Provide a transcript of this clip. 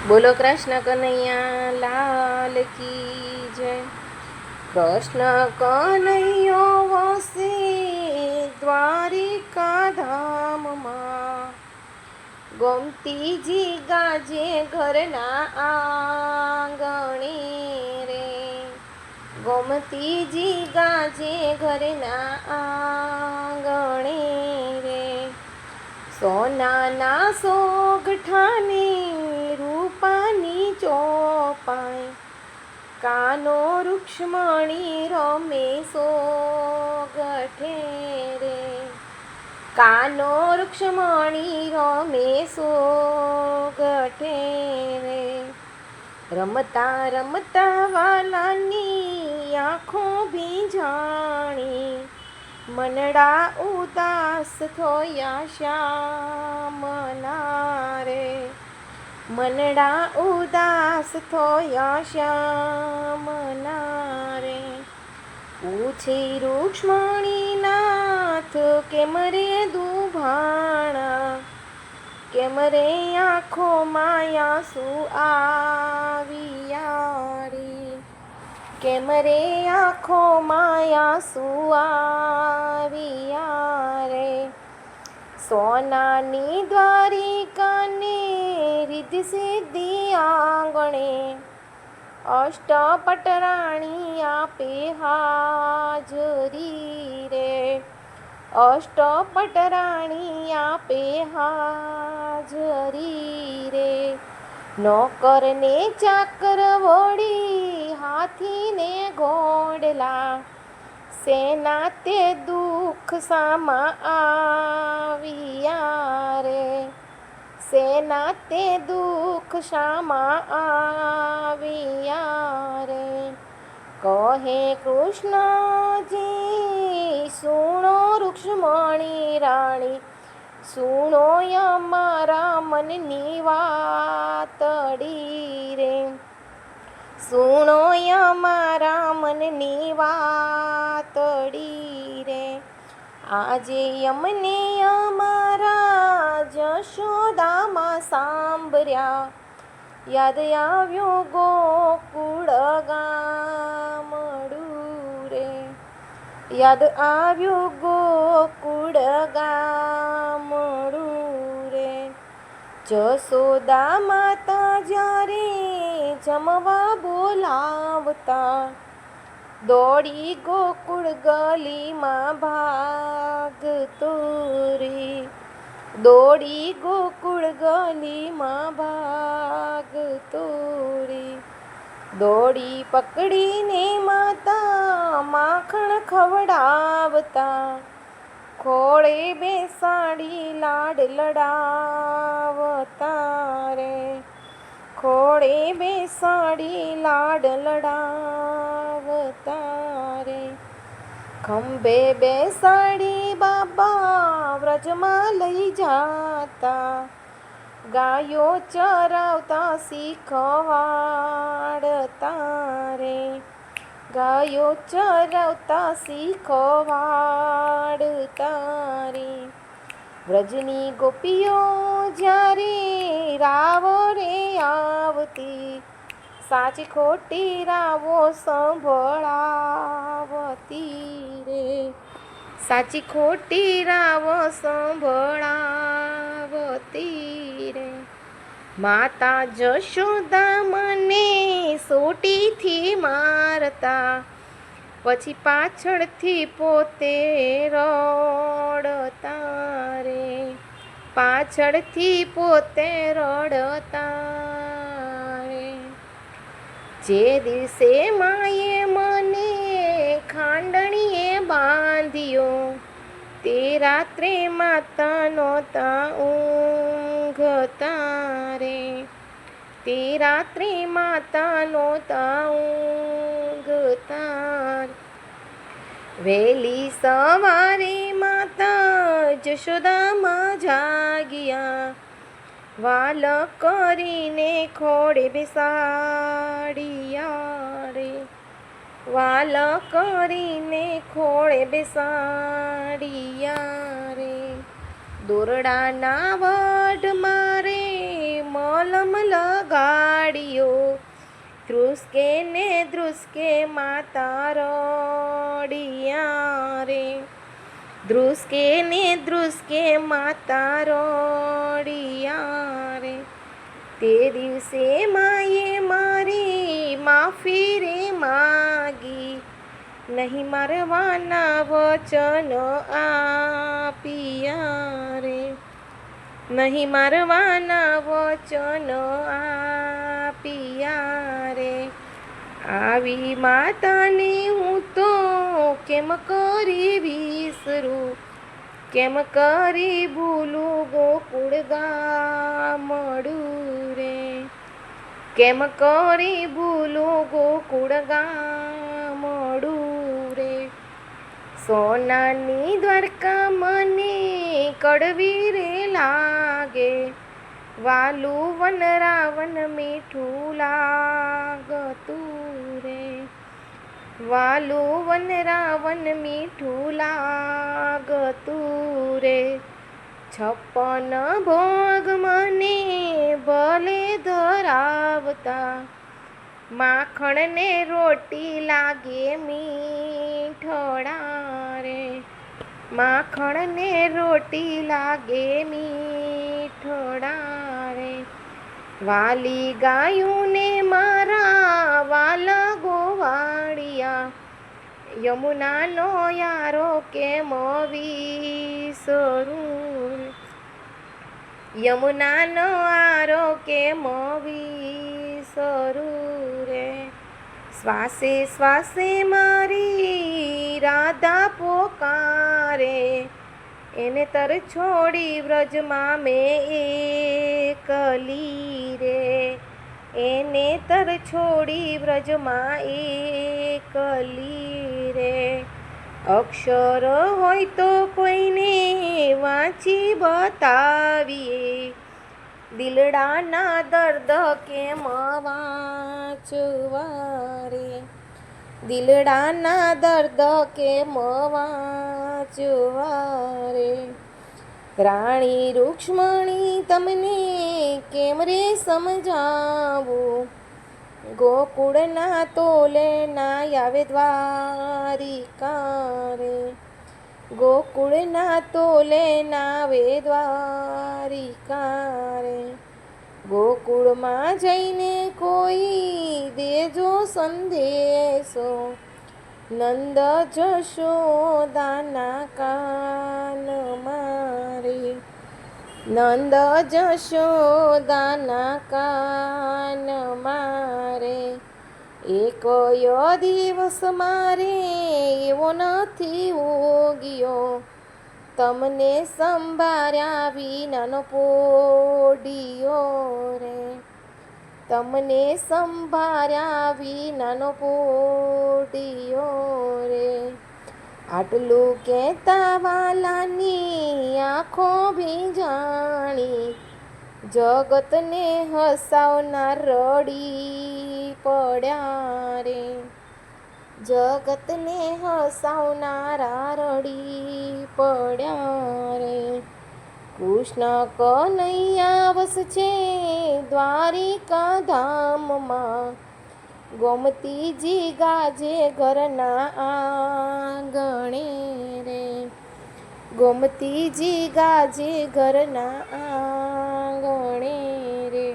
બોલો કૃષ્ણ કનૈયા લાલ કી જય. કૃષ્ણ કનૈયો વસે દ્વારિકા ધામમાં, ગોમતીજી ગાજે ઘરના આંગણે રે. ગોમતીજી ગાજે ઘરના આંગણે રે. સોનાના સોગઠાની રૂપાની ચોપાઈ, કાનો રૂક્ષ્મણી રમે સોગઠે રે. કાનો રૂક્ષ્મણી રમે સોગઠે રે. રમતા રમતા વાલાની આંખો ભીંજાણી, મનડા ઉદાસ થોયા શ્યામના રે. મનડા ઉદાસ થોયા શ્યામના રે. પૂછી રૂક્ષ્મણીનાથ કેમ રે દુભાણા, કેમ રે આંખો માયા શું આવ્યા રે. કેમ રે આંખો માયા શું આવ્યા રે. સોનાની દ્વારિકાને રિદ્ધિ સિદ્ધિ આંગણે, અષ્ટપટરાણી આપે હાજરી રે. અષ્ટપટરાણી આપે હાજરી રે. નોકરને ચાકર વળી હાથીને ઘોડલા, સેના તે દુઃખ સામા આવ્યા રે. સેના તે દુઃખ સામા આવ્યા રે. કહે કૃષ્ણજી સુણો રૂક્ષ્મણી રાણી, સુણો અમારા મનની વાતડી રે. સુણો અમારા મનની વાતડી રે. આજે અમને અમારા જશોદામાં સાંભળ્યા, યાદ આવ્યો ગોકુળ ગામડું રે. યાદ આવ્યું ગોકુળ ગામડું રે. જશોદા માતા જ્યારે જમવા બોલાવતા, દોડી ગોકુળ ગલીમાં ભાગતો રે. દોડી ગોકુળ ગલીમાં ભાગતો રે. દોડી પકડીને માતા માખણ ખવડાવતા, ખોળે બેસાડી લાડ લડાવતા રે. ખોળે બેસાડી લાડ લડાવતા રે. ખંભે બેસાડી બાબા વ્રજમાં લઈ જાતા, ગાયો ચરાવતા શીખવાડતા રે. ગાયો ચરાવતા શીખવાડતા રે. વ્રજની ગોપીઓ જ્યારે રાવો રે આવતી, સાચી ખોટી રાવો સંભળાવતી રે. સાચી ખોટી રાવો સંભળાવતી રે. માતા જશોદા મને સોટીથી મારતા, પછી પાછળથી પોતે રડતા રે. પાછળથી પોતે રડતા રે. જે દિવસે માએ મને ખાંડણીએ બાંધ્યો, તે રાત્રે માતા નહોતા ઊંઘતા રે. તે રાત્રે માતા નહોતા ઊંઘતા. વહેલી સવારે માતા જશોદામાં જાગ્યા, વાલ કરીને ખોળે બેસાડ્યા રે. વાલ કરીને ખોળે બેસાડ્યા રે. દોરડાના વડ મારે મલમ લગાડ્યો. ધ્રુસકે ને ધ્રુસકે માતા રડિયા રે. ધ્રુસકે ને ધ્રુસકે માતા રડિયા રે. તે દિવસે માએ મારી માફી રે માગી. નહીં મારવાના વચન આપ્યા રે. નહીં મારવાના વચન આપ્યા રે. આવી માતાને હું તો કેમ કરી વિસરું, કેમ કરી ભૂલું ગોકુળ ગામડું રે. કેમ કરી ભૂલું ગોકુળ ગામડું રે. સોનાની દ્વારકા મને કડવી રે લાગે. વાલું વન રાવણ મીઠું લાગતું રે. વાલું વન રાવણ મીઠું લાગતું રે. 56 ભોગ મને ભલે ધરાવતા, માખણ ને રોટી લાગે મીઠડા રે. માખણ ને રોટી લાગે મીઠડા રે. વાલી ગાયું ને મારા વાલા ગોવાળિયા, યમુનાનો યારો કેમ વિસરું. યમુનાનો આરો કેમ વિસરું રે. શ્વાસે શ્વાસે મારી રાધા પોકારે. એને તર છોડી વ્રજમાં મેં એકલી રે. એને તર છોડી વ્રજમાં એકલી રે. અક્ષર હોય તો કોઈને વાંચી બતાવીએ. દિલડાના દર્દ કેમ વાંચવા રે. દિલડાના દર્દ કેમ વાંચવા રે. રાણી રૂક્ષ્મણી તમને કેમ રે સમજાવું. ગોકુળના તોલે ના આવે દ્વારિકા રે. ગોકુળના તોલે ના આવે દ્વારિકા રે. ગોકુળમાં જઈને કોઈ દેજો સંદેશો. નંદ જશોદાના કાનમાં રે. નંદ જશોદાના કાનમાં રે. એકય દિવસ મારે એવો નથી ઉગ્યો, તમને સંભાળ્યા વિનાનો પોડિયો રે. તમને સંભાળ્યા વિનાનો પોડિયો રે. આટલું કહેતા વાલાની આંખો ભીંજાણી. જગતને હસાવનાર રડી પડ્યા રે. જગતને હસાવનારા રડી પડ્યા રે. કૃષ્ણ કનૈયા વસશે દ્વારિકા ધામમાં. ગોમતીજી ગાજે ઘરના આંગણે રે. ગોમતીજી ગાજે ઘરના આંગણે રે.